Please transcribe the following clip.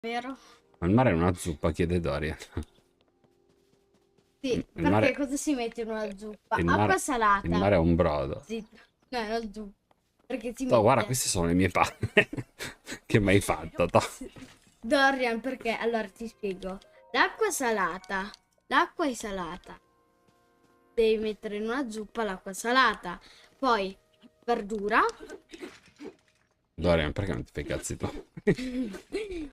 vero? Ma il mare è una zuppa, chiede Dorian. Sì, Il perché mare, cosa si mette in una zuppa? il Acqua il salata. mare è un brodo. Zitto. No, è una zuppa. Perché si Oh, guarda, mette... queste sono le mie palle. Che mi hai fatto, toh. Sì. Dorian, perché? Allora ti spiego. L'acqua salata. L'acqua è salata. Devi mettere in una zuppa l'acqua salata. Poi verdura. Dorian, perché non ti fai i cazzi tu?